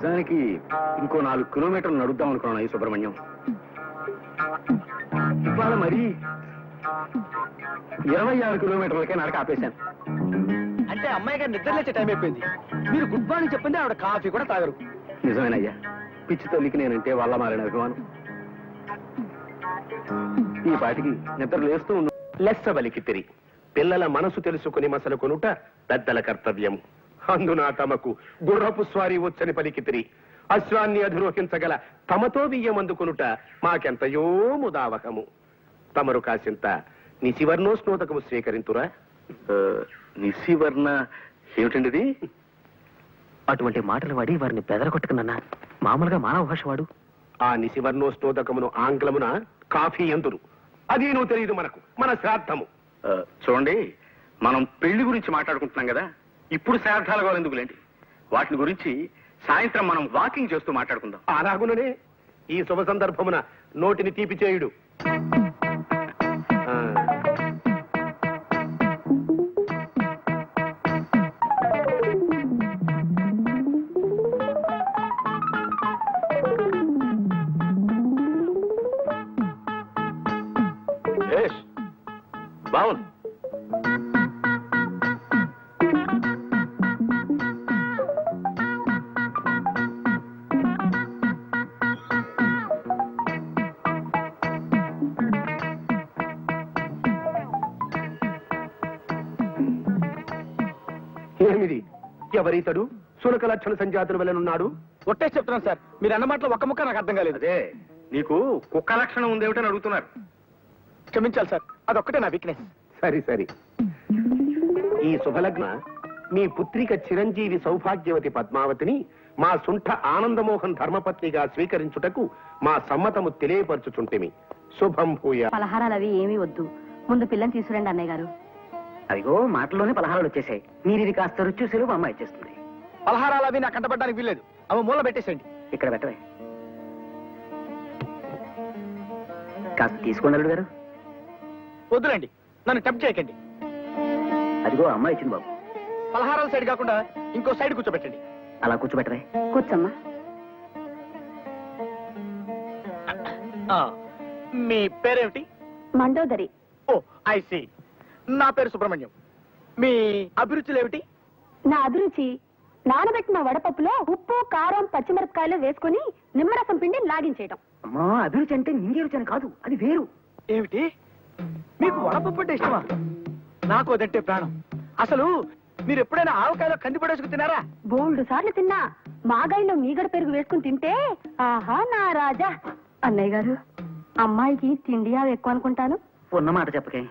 నిజానికి ఇంకో 4 కిలోమీటర్లు నడుద్దాం అనుకున్నాను ఈ సుబ్రహ్మణ్యం. ఇవాళ మరి 26 కిలోమీటర్లకే నడక ఆపేశాను. అంటే అమ్మాయి గారు నిద్రలేచే టైం అయిపోయింది. మీరు గుడ్ మార్నింగ్ చెప్పింది ఆవిడ కాఫీ కూడా తాగరు. నిజమేనయ్యా, పిచ్చి తల్లికి నేనంటే వాళ్ళ మారిన అభిమానం. ఈ పాటికి నిద్ర లేస్తూ ఉంది. లెస్సవలికి తిరి పిల్లల మనసు తెలుసుకుని మసలు కొనుట పెద్దల కర్తవ్యం. అందున తమకు గుర్రపు స్వారీ వచ్చని పలికితిరి. అశ్వాన్ని అధిరోహించగల తమతో బియ్యం అందుకొనుట మాకెంతయో ముదావహము. తమరు కాసింత నిశివర్ణోస్నోదకము స్వీకరింతురా. నిశివర్ణ ఏమిటండి? అటువంటి మాటలు వాడి వారిని బెదరగొట్టుకున్నా. మామూలుగా మానవ భాష వాడు. ఆ నిశివర్ణోస్నోదకమును ఆంగ్లమున కాఫీ ఎందురు. అది నువ్వు తెలియదు మనకు, మన శ్రాద్ధము. చూడండి, మనం పెళ్లి గురించి మాట్లాడుకుంటున్నాం కదా, ఇప్పుడు శ్రాద్ధాలు కావాలి ఎందుకులేండి. వాటిని గురించి సాయంత్రం మనం వాకింగ్ చేస్తూ మాట్లాడుకుందాం. అలాగుననే ఈ శుభ సందర్భమున నోటిని తీపి చేయుడు. బాగుంది. ఏమిది? ఎవరితడు? సునక లక్షణ సంజాతుల వలనున్నాడు. ఒట్టే చెప్తున్నాను సార్, మీరు అన్న మాటలో ఒక్క ముక్క నాకు అర్థం కాలేదు. అదే నీకు కుక్క లక్షణం ఉందేమిటని అడుగుతున్నారు. క్షమించాలి సార్, అదొక్కటే నా వీక్నెస్. సరి సరి. ఈ శుభలగ్న మీ పుత్రిక చిరంజీవి సౌభాగ్యవతి పద్మావతిని మా సుంఠ ఆనందమోహన్ ధర్మపత్నిగా స్వీకరించుటకు మా సమ్మతము తెలియపరచుచుంటిమి. శుభం భూయ. పలహారాలు అవి ఏమీ వద్దు, ముందు పిల్లని తీసుకురండి అన్నయ్య గారు. అదిగో మాటలోనే పలహారాలు వచ్చేసాయి. మీరు ఇది కాస్త రుచి చూసి మా అమ్మాయి ఇచ్చేస్తుంది. పలహారాలు అవి నాకు కంటపడడానికి వీల్లేదు. అవి మూల పెట్టేసేయండి. ఇక్కడ పెట్టవే. కాస్త తీసుకోండి గారు. వద్దులండి, నన్ను టెంప్ట్ చేయకండి. అదిగో అమ్మాయి ఇచ్చింది బాబు. పలహారాల సైడ్ కాకుండా ఇంకో సైడ్ కూర్చోబెట్టండి. అలా కూర్చోబెట్టవే. కూర్చోమ్మా. మీ పేరేమిటి? మండోదరి. ఓ ఐ సీ. నా పేరు సుబ్రహ్మణ్యం. మీ అభిరుచులు ఏమిటి? నా అభిరుచి నానబెట్టిన వడపప్పులో ఉప్పు, కారం, పచ్చిమిరపకాయలు వేసుకుని నిమ్మరసం పిండి లాగించేయటం. అమ్మా, అభిరుచి అంటే నింగే రుచి అని కాదు, అది వేరు. ఏమిటి? మీకు వడపప్పు అంటే ఇష్టమా? నాకు అదంటే ప్రాణం. అసలు మీరు ఎప్పుడైనా ఆవకాయలో కంది పడేసుకు తిన్నారా? బోల్డు సార్లు తిన్నా. మాగాయిలో మీగడ పెరుగు వేసుకుని తింటే ఆహా నా రాజా. అన్నయ్య గారు, అమ్మాయికి తిండి అవి ఎక్కువ అనుకుంటాను. ఉన్నమాట చెప్పకే,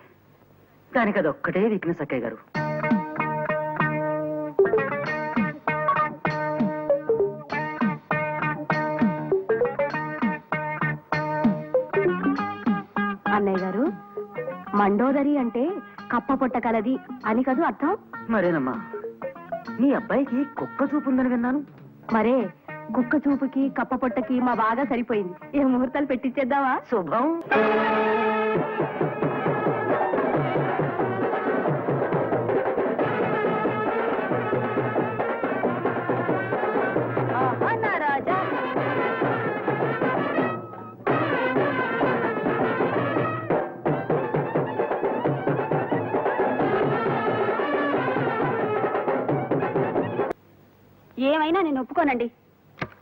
దానికి అదొక్కటే వీక్నెస్ అక్కయ్య గారు. అన్నయ్య గారు, మండోదరి అంటే కప్ప పొట్ట కలది అని కదూ అర్థం? మరేనమ్మా, మీ అబ్బాయికి కుక్క చూపు ఉందని విన్నాను. మరే కుక్క చూపుకి కప్ప పొట్టకి మా బాగా సరిపోయింది. ఏ ముహూర్తాలు పెట్టించేద్దావా? శుభం. ఆహా నా రాజా. ఏమైనా నేను ఒప్పుకోనండి.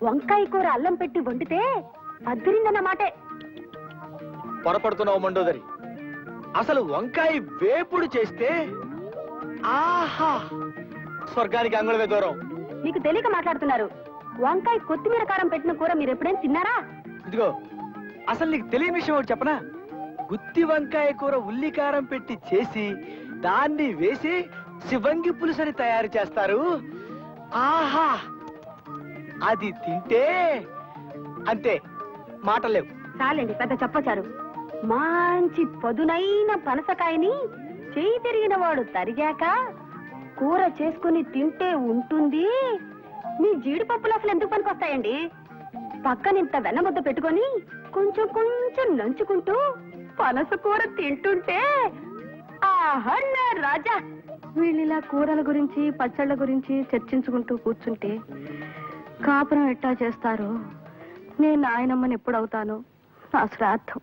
వంకాయ కూర అల్లం పెట్టి వండితే అద్దరిందన్న మాటే. పొరపడుతున్నావు మండోదరి. అసలు వంకాయ వేపుడు చేస్తే ఆహా, స్వర్గానికి అంగుళమే దూరం. మీకు తెలియక మాట్లాడుతున్నారు. వంకాయ కొత్తిమీర కారం పెట్టిన కూర మీరు ఎప్పుడైనా తిన్నారా? ఇదిగో, అసలు నీకు తెలియని విషయం ఒకటి చెప్పనా? గుత్తి వంకాయ కూర ఉల్లి కారం పెట్టి చేసి దాన్ని వేసి శివంగి పులుసని తయారు చేస్తారు. ఆహా, అది తింటే అంతే, మాటలేవు. చాలండి, పెద్ద చెప్పచారు. మంచి పదునైన పనసకాయని చేయి తిరిగిన వాడు తరిగాక కూర చేసుకుని తింటే ఉంటుంది. మీ జీడిపప్పులు అసలు ఎందుకు పనికొస్తాయండి? పక్కనింత వెన్నముద్ద పెట్టుకొని కొంచెం కొంచెం నంచుకుంటూ పనస కూర తింటుంటే ఆహా నా రాజా. వీళ్ళిలా కూరల గురించి పచ్చళ్ళ గురించి చర్చించుకుంటూ కూర్చుంటే కాపురం ఎట్టా చేస్తారు? నేను నాయనమ్మని ఎప్పుడవుతాను? నా శ్రాద్ధం